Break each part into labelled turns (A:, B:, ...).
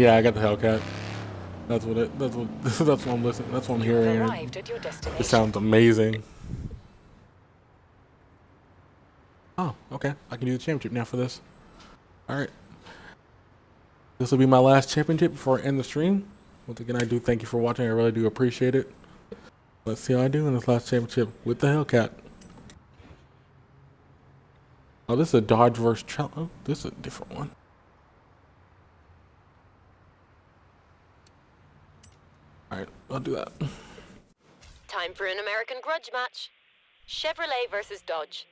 A: Yeah, I got the Hellcat. That's what it. That's what. That's what I'm listening. That's what I'm hearing.
B: Arrived at your
A: It
B: destination.
A: sounds amazing. Oh, okay. I can do the championship now for this. All right. This will be my last championship before I end the stream. Once again, I do thank you for watching. I really do appreciate it. Let's see how I do in this last championship with the Hellcat. Oh, this is a Dodge versus Trell. Oh, this is a different one. All right, I'll do that.
B: Time for an American grudge match. Chevrolet versus Dodge.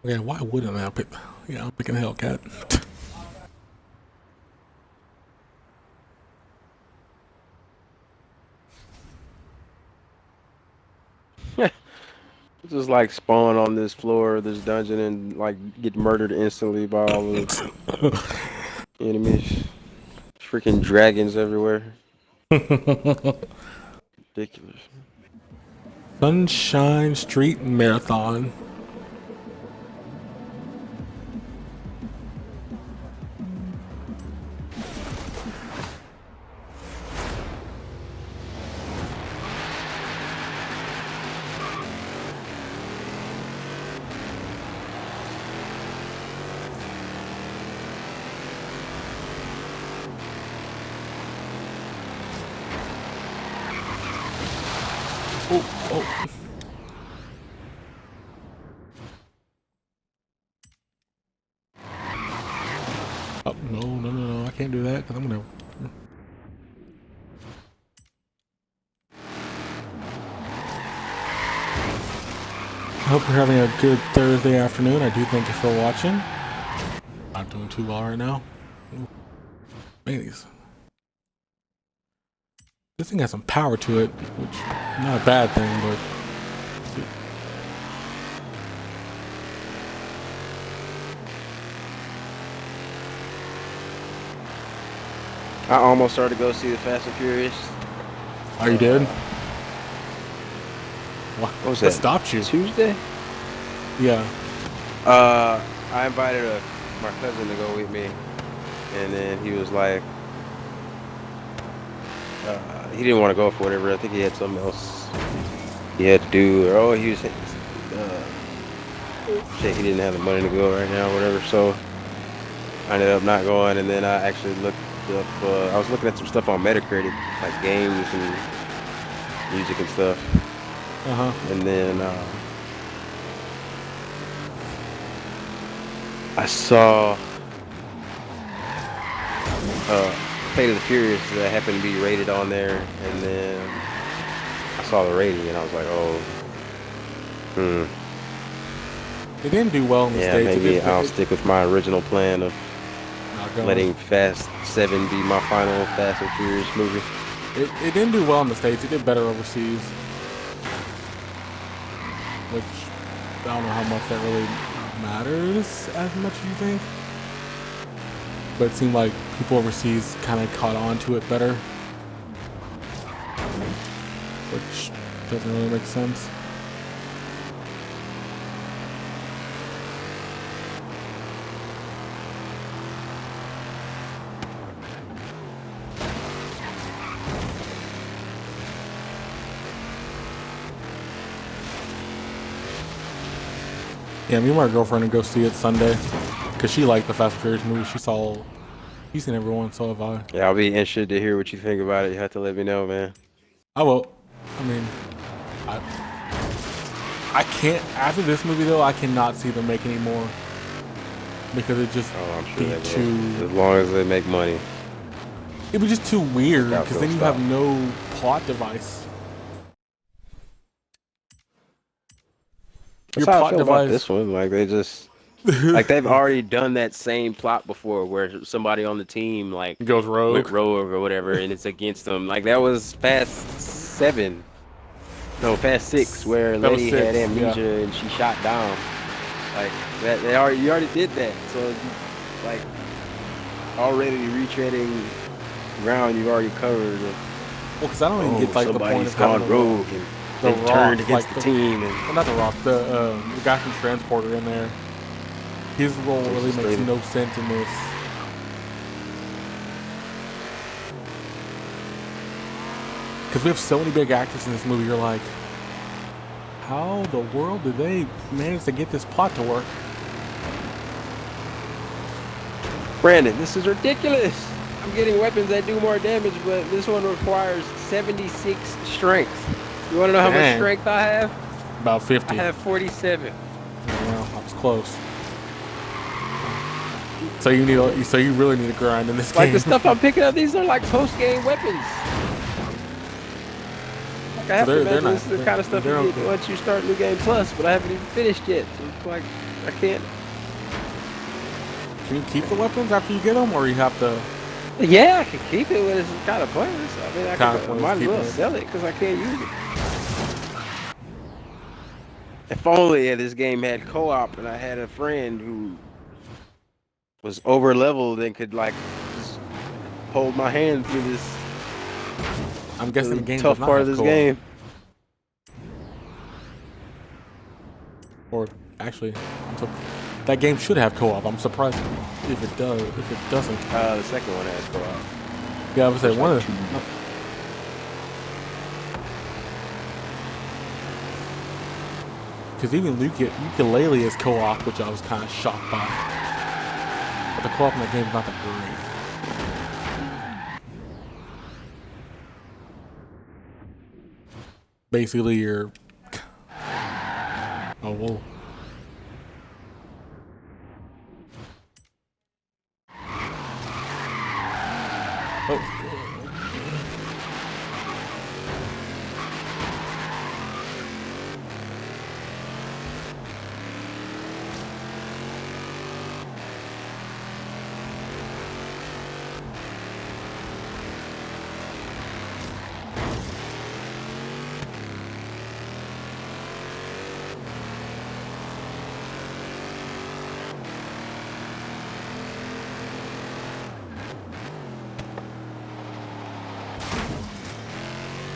A: Okay, why wouldn't I pick? Yeah, I'm picking Hellcat.
C: Just like spawn on this floor, this dungeon, and like get murdered instantly by all the enemies. Freaking dragons everywhere. Ridiculous.
A: Sunshine Street Marathon. Oh. Oh, no. I can't do that because I'm going to... I hope you're having a good Thursday afternoon. I do thank you for watching. Not doing too well right now. Ooh. Ladies. This thing has some power to it, which is not a bad thing, but...
C: I almost started to go see the Fast and Furious.
A: Are you dead?
C: What was that?
A: What stopped you?
C: Tuesday?
A: Yeah.
C: I invited my cousin to go with me, and then he was like, he didn't want to go for whatever. I think he had something else he had to do, or he was shit, he didn't have the money to go right now, or whatever. So I ended up not going, and then I actually looked up. I was looking at some stuff on Metacritic, like games and music and stuff. And then I saw Fate of the Furious that happened to be rated on there, and then I saw the rating and I was like, oh,
A: It didn't do well in the States.
C: Maybe I'll stick with my original plan of letting Fast 7 be my final Fast and Furious movie.
A: It didn't do well in the States. It did better overseas. Which, I don't know how much that really matters as much as you think. But it seemed like people overseas kind of caught on to it better. Which doesn't really make sense. Yeah, me and my girlfriend to go see it Sunday, cause she liked the Fast and Furious movie. She's seen everyone, so have I.
C: Yeah, I'll be interested to hear what you think about it. You have to let me know, man.
A: I will. I mean, I can't. After this movie, though, I cannot see them make any more because it just
C: I'm sure
A: be too.
C: As long as they make money.
A: It'd be just too weird because then you have no plot device.
C: That's how I feel about this one. Like they just, like they've already done that same plot before, where somebody on the team like
A: goes rogue,
C: went rogue or whatever, and it's against them. Like that was Fast 7, no Fast 6, where a lady had amnesia and she shot down. Like that, you already did that. So like already retreading ground you've already covered.
A: Well, because I don't even get like the point of
C: gone rogue. And
A: the
C: They
A: Rock,
C: turned against
A: like
C: the team, and
A: well, not the Rock, the guy from Transporter in there. His role really
C: Jason
A: makes
C: Statham.
A: no sense in this. Because we have so many big actors in this movie, you're like, how the world did they manage to get this plot to work?
C: Brandon, this is ridiculous. I'm getting weapons that do more damage, but this one requires 76 strength. You want to know how much
A: Dang.
C: strength I have?
A: About 50.
C: I have 47.
A: Yeah, I was close. So you really need to grind in this game.
C: Like the stuff I'm picking up, these are like post-game weapons. Like I have to imagine this is the kind of stuff you get once you start New Game Plus, but I haven't even finished yet. So it's like I can't.
A: Can you keep the weapons after you get them, or you have to?
C: Yeah, I can keep it, but it's kind of pointless. I mean, I might as well
A: it.
C: sell it because I can't use it. If only this game had co-op and I had a friend who was over leveled and could like just hold my hand through this.
A: I'm guessing the game
C: tough
A: does not
C: part
A: have
C: of this
A: co-op.
C: game.
A: Or actually, that game should have co-op. I'm surprised if it does. If it doesn't,
C: The second one has co-op.
A: yeah, I would say one of the. Because even Ukulele is co-op, which I was kind of shocked by. But the co-op in that game is not that great. Basically, you're. Oh, whoa. Oh.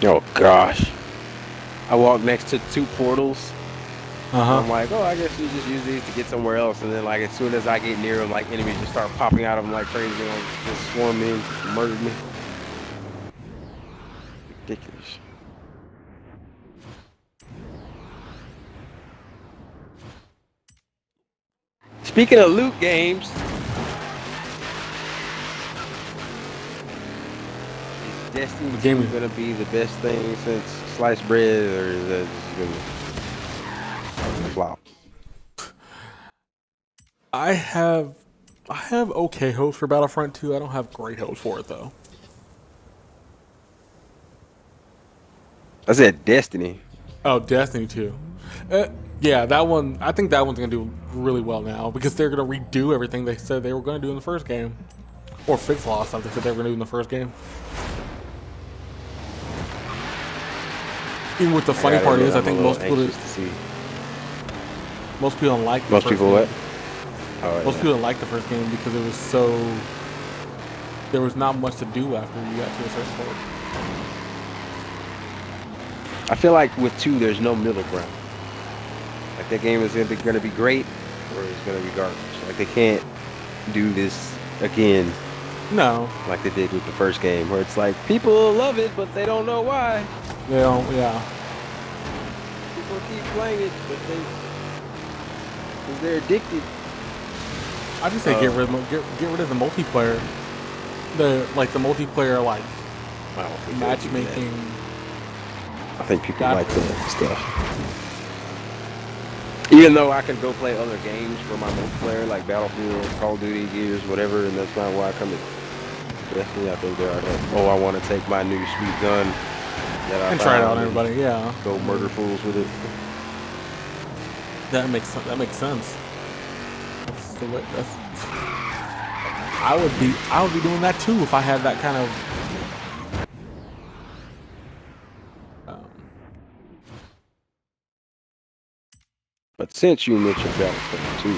C: Oh gosh. I walked next to 2 portals.
A: Uh-huh.
C: I'm like, oh, I guess you just use these to get somewhere else. And then like as soon as I get near them, like enemies just start popping out of them like crazy and like, just swarm me and murder me. Ridiculous. Speaking of loot games, is Destiny 2 gonna be the best thing since sliced bread, or is that just gonna flop?
A: I have okay hopes for Battlefront 2. I don't have great hopes for it though.
C: I said Destiny.
A: Oh, Destiny 2. Yeah, that one. I think that one's gonna do really well now because they're gonna redo everything they said they were gonna do in the first game, or fix a lot of stuff they said they were gonna do in the first game. Even with the funny part is, I think most people don't like the
C: most
A: first
C: people
A: game.
C: what? Oh,
A: Most people don't like the first game because it was so. There was not much to do after you got to a certain point.
C: I feel like with 2, there's no middle ground. Like that game is either gonna be great or it's gonna be garbage. Like they can't do this again.
A: No.
C: Like they did with the first game, where it's like people love it, but they don't know why.
A: They don't. Yeah.
C: People keep playing it, but because they're addicted.
A: I just say get rid of the multiplayer. The multiplayer matchmaking.
C: I think people like that stuff. Even though I can go play other games for my multiplayer, like Battlefield, Call of Duty, Gears, whatever, and that's not why I come to Destiny. I think there are that. Oh, I want to take my new sweet gun that I
A: and try it out on everybody. Yeah.
C: Go murder fools with it.
A: That makes sense. That's the way. I would be doing that too if I had that kind of.
C: But since you mentioned Battlefield 2,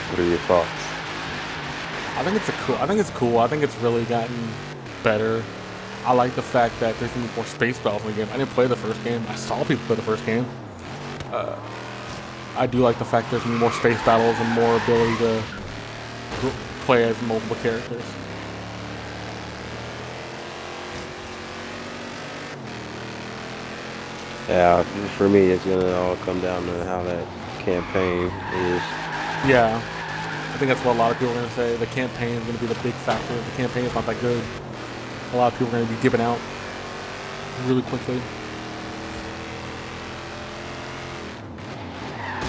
C: what are your thoughts?
A: I think it's cool. I think it's really gotten better. I like the fact that there's gonna be more space battles in the game. I didn't play the first game. I saw people play the first game. I do like the fact there's gonna be more space battles and more ability to play as multiple characters.
C: Yeah, for me, it's gonna all come down to how that campaign is.
A: Yeah, I think that's what a lot of people are gonna say. The campaign is gonna be the big factor. The campaign is not that good. A lot of people are gonna be dipping out really quickly.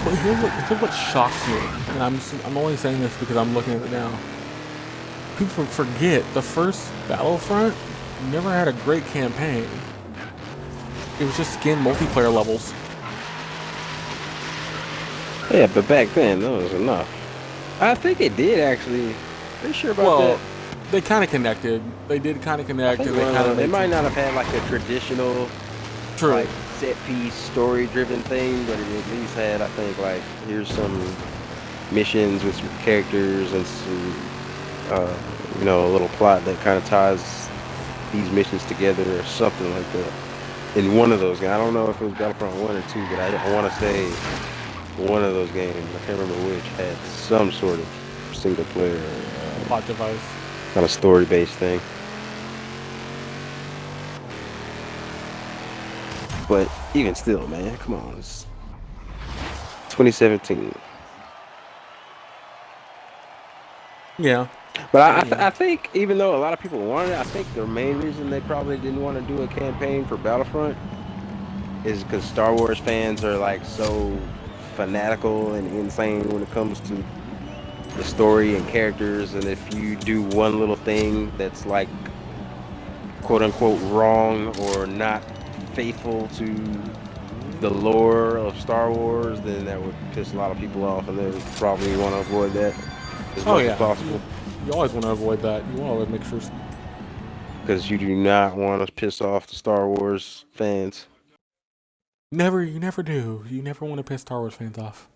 A: But here's what shocks me, and I'm only saying this because I'm looking at it now. People forget the first Battlefront never had a great campaign. It was just skin multiplayer levels.
C: Yeah, but back then that was enough. I think it did actually. Are you sure about that?
A: They kind of connected. They did kind of connect. And
C: they might not have had like a traditional, like set piece story driven thing, but it at least had, I think, like here's some missions with some characters and some, you know, a little plot that kind of ties these missions together or something like that. In one of those games, I don't know if it was Battlefront 1 or 2, but I want to say one of those games, I can't remember which, had some sort of single player
A: plot device,
C: kind of story based thing. But even still, man, come on, it's 2017.
A: Yeah.
C: But I think even though a lot of people wanted it, I think the main reason they probably didn't want to do a campaign for Battlefront is because Star Wars fans are like so fanatical and insane when it comes to the story and characters, and if you do one little thing that's like quote unquote wrong or not faithful to the lore of Star Wars, then that would piss a lot of people off, and they would probably want to avoid that as much as possible.
A: You always want to avoid that. You want to make sure,
C: because you do not want to piss off the Star Wars fans.
A: You never do. You never want to piss Star Wars fans off.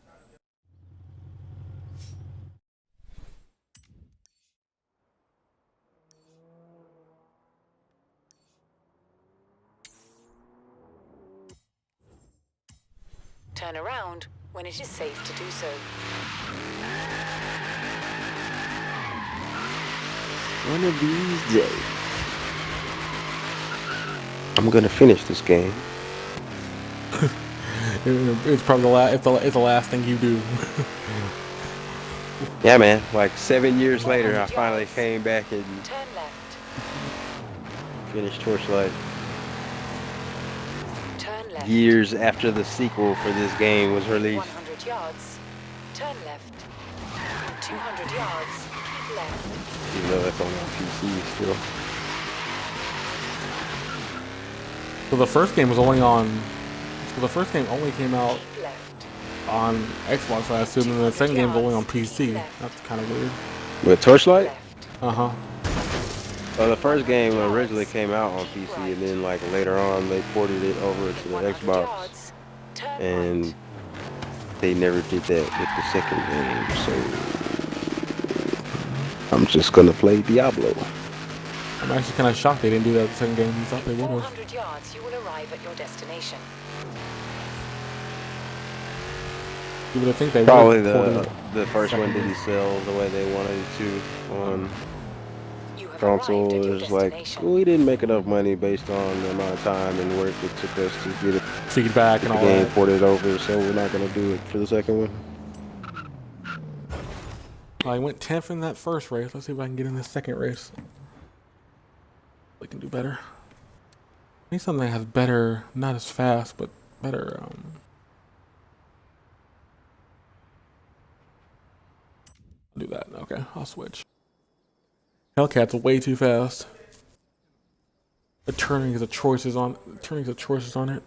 B: Turn around when it is safe to do so.
C: One of these days, I'm gonna finish this game.
A: It's probably it's the last thing you do.
C: Yeah, man. Like 7 years later, I finally came back and finished Torchlight.
B: Turn left.
C: Years after the sequel for this game was released.
B: 100 yards. Turn left. 200 yards. Keep left.
C: Even though that's only on PC still.
A: So the first game was only on. So the first game only came out on Xbox, I assume, and the second game was only on PC. That's kind of weird.
C: With Torchlight?
A: Uh-huh.
C: Well, the first game originally came out on PC, and then like later on they ported it over to the Xbox, and they never did that with the second game. So I'm just gonna play Diablo.
A: I'm actually kind of shocked they didn't do that the second game. You thought they would have.
B: 400 yards, you will arrive at your destination.
A: You would think they
C: probably the first one didn't sell the way they wanted it to on console. It was like, we didn't make enough money based on the amount of time and work it took us to get it
A: feedback and all that.
C: Game ported over, so we're not gonna do it for the second one.
A: I went 10th in that first race. Let's see if I can get in this second race. We can do better. I need something that has better, not as fast, but better. Do that. Okay, I'll switch. Hellcat's way too fast. The turning is a choices on it.